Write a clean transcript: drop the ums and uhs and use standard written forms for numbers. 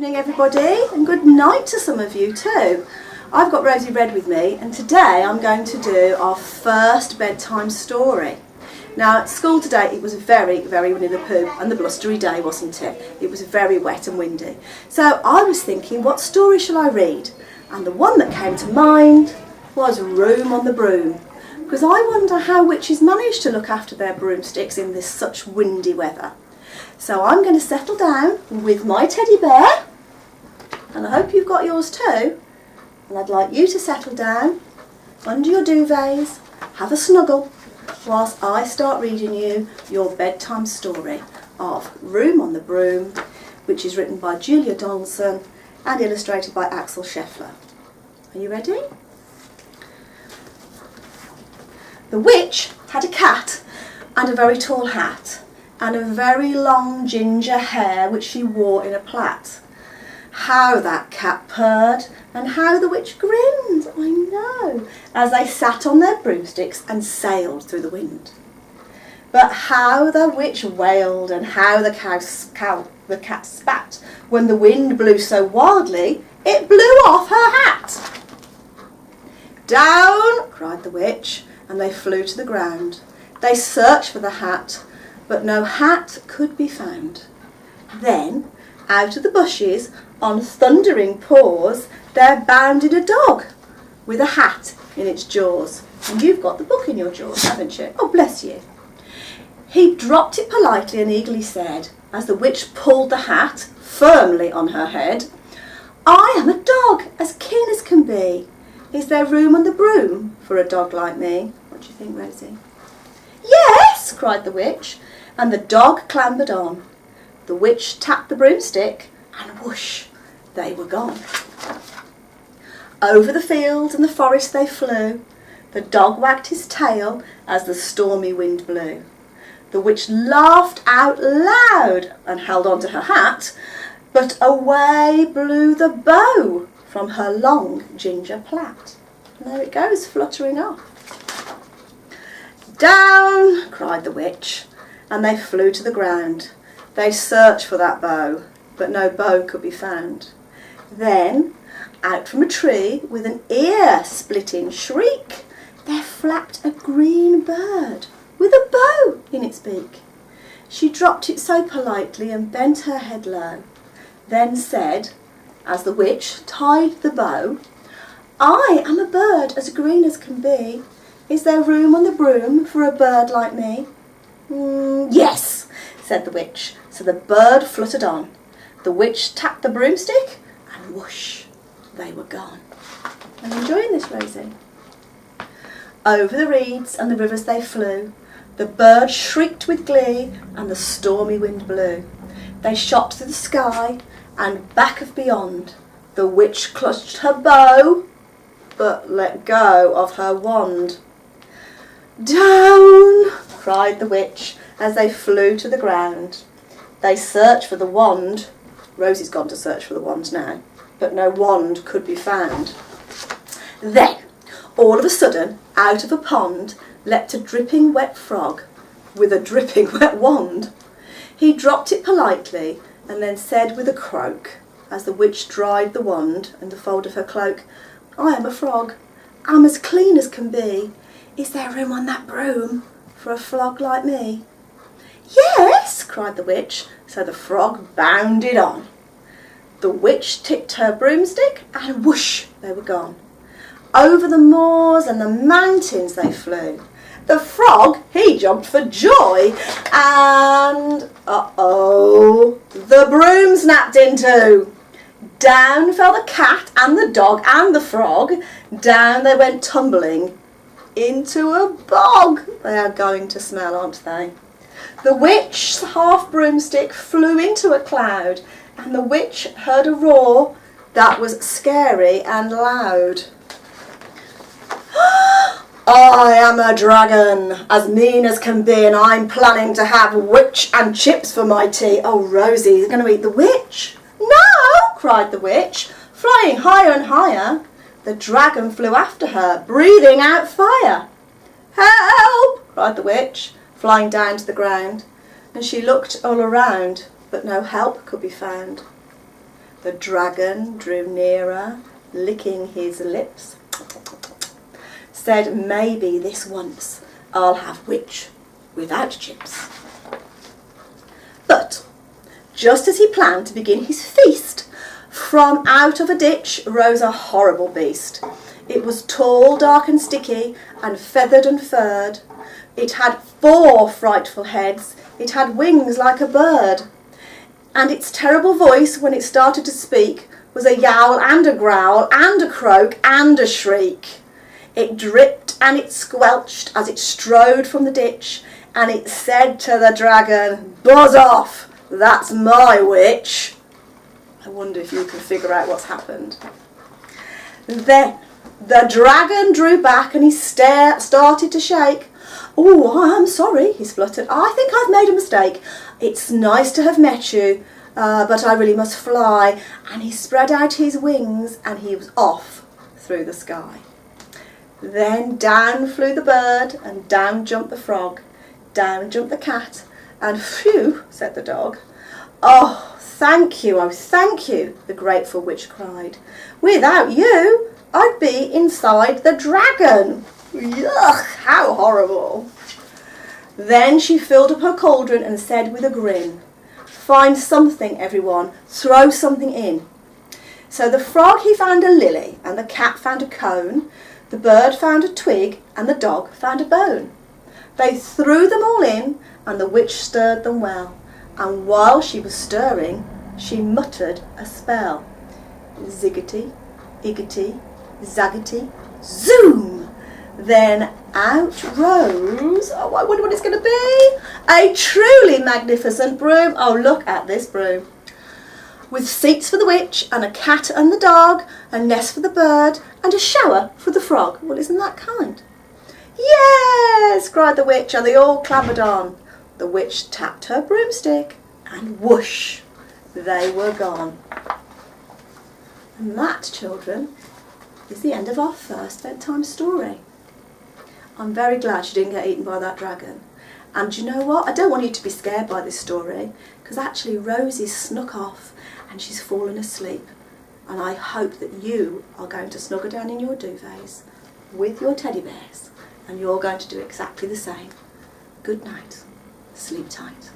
evening everybody, and good night to some of you too. I've got Rosie Red with me, and today I'm going to do our first bedtime story. Now at school today it was very Winnie the Pooh and the blustery day, wasn't it? It was very wet and windy. So I was thinking, what story shall I read? And the one that came to mind was Room on the Broom. Because I wonder how witches manage to look after their broomsticks in this such windy weather. So I'm going to settle down with my teddy bear, and I hope you've got yours too. And I'd like you to settle down under your duvets, have a snuggle, whilst I start reading you your bedtime story of Room on the Broom, which is written by Julia Donaldson and illustrated by Axel Scheffler. Are you ready? The witch had a cat and a very tall hat and a very long ginger hair which she wore in a plait. How that cat purred and how the witch grinned, I know, as they sat on their broomsticks and sailed through the wind. But how the witch wailed and how the cat spat when the wind blew so wildly it blew off her hat. Down, cried the witch, and they flew to the ground. They searched for the hat, but no hat could be found. Then, out of the bushes, on thundering paws, there bounded a dog with a hat in its jaws. And you've got the book in your jaws, haven't you? Oh, bless you. He dropped it politely and eagerly said, as the witch pulled the hat firmly on her head, I am a dog, as keen as can be. Is there room on the broom for a dog like me? What do you think, Rosie? Yes, cried the witch, and the dog clambered on. The witch tapped the broomstick, and whoosh, they were gone. Over the fields and the forest they flew. The dog wagged his tail as the stormy wind blew. The witch laughed out loud and held on to her hat, but away blew the bow from her long ginger plait. And there it goes, fluttering off. Down, cried the witch, and they flew to the ground. They searched for that bow, but no bow could be found. Then, out from a tree, with an ear-splitting shriek, there flapped a green bird with a bow in its beak. She dropped it so politely and bent her head low, then said, as the witch tied the bow, I am a bird as green as can be. Is there room on the broom for a bird like me? Yes, said the witch. So the bird fluttered on. The witch tapped the broomstick, and whoosh, they were gone. I'm enjoying this, Rosie. Over the reeds and the rivers they flew. The bird shrieked with glee, and the stormy wind blew. They shot through the sky, and back of beyond. The witch clutched her bow, but let go of her wand. Down, cried the witch, as they flew to the ground. They searched for the wand. Rosie's gone to search for the wand now, but no wand could be found. Then, all of a sudden, out of a pond, leapt a dripping wet frog with a dripping wet wand. He dropped it politely and then said with a croak, as the witch dried the wand and the fold of her cloak, I am a frog. I'm as clean as can be. Is there room on that broom for a frog like me? Yes, cried the witch, so the frog bounded on. The witch tipped her broomstick, and whoosh, they were gone. Over the moors and the mountains they flew. The frog, he jumped for joy, and uh-oh, the broom snapped in two. Down fell the cat and the dog and the frog. Down they went tumbling into a bog. They are going to smell, aren't they? The witch's half broomstick flew into a cloud, and the witch heard a roar that was scary and loud. I am a dragon, as mean as can be, and I'm planning to have witch and chips for my tea. Oh, Rosie, you're going to eat the witch? No, cried the witch, flying higher and higher. The dragon flew after her, breathing out fire. Help, cried the witch, flying down to the ground, and she looked all around, but no help could be found. The dragon drew nearer, licking his lips, said, maybe this once I'll have witch without chips. But just as he planned to begin his feast, from out of a ditch rose a horrible beast. It was tall, dark and sticky, and feathered and furred. It had 4 frightful heads. It had wings like a bird. And its terrible voice, when it started to speak, was a yowl and a growl and a croak and a shriek. It dripped and it squelched as it strode from the ditch, and it said to the dragon, "Buzz off, that's my witch." I wonder if you can figure out what's happened. Then the dragon drew back and he started to shake. "Oh, I'm sorry," he spluttered. "I think I've made a mistake. It's nice to have met you, but I really must fly." And he spread out his wings and he was off through the sky. Then down flew the bird and down jumped the frog. Down jumped the cat and phew, said the dog. "Oh, thank you, oh, thank you," the grateful witch cried. "Without you, I'd be inside the dragon." Yuck, how horrible. Then she filled up her cauldron and said with a grin, "Find something, everyone, throw something in." So the frog, he found a lily, and the cat found a cone, the bird found a twig, and the dog found a bone. They threw them all in, and the witch stirred them well, and while she was stirring, she muttered a spell. Ziggity, iggity, zaggity, zoom! Then out rose, oh, I wonder what it's going to be, a truly magnificent broom. Oh, look at this broom. With seats for the witch, and a cat and the dog, a nest for the bird, and a shower for the frog. Well, isn't that kind? "Yes!" cried the witch, and they all clambered on. The witch tapped her broomstick, and whoosh, they were gone. And that, children, is the end of our first bedtime story. I'm very glad she didn't get eaten by that dragon. And you know what? I don't want you to be scared by this story, because actually Rosie's snuck off and she's fallen asleep. And I hope that you are going to snuggle down in your duvets with your teddy bears, and you're going to do exactly the same. Good night. Sleep tight.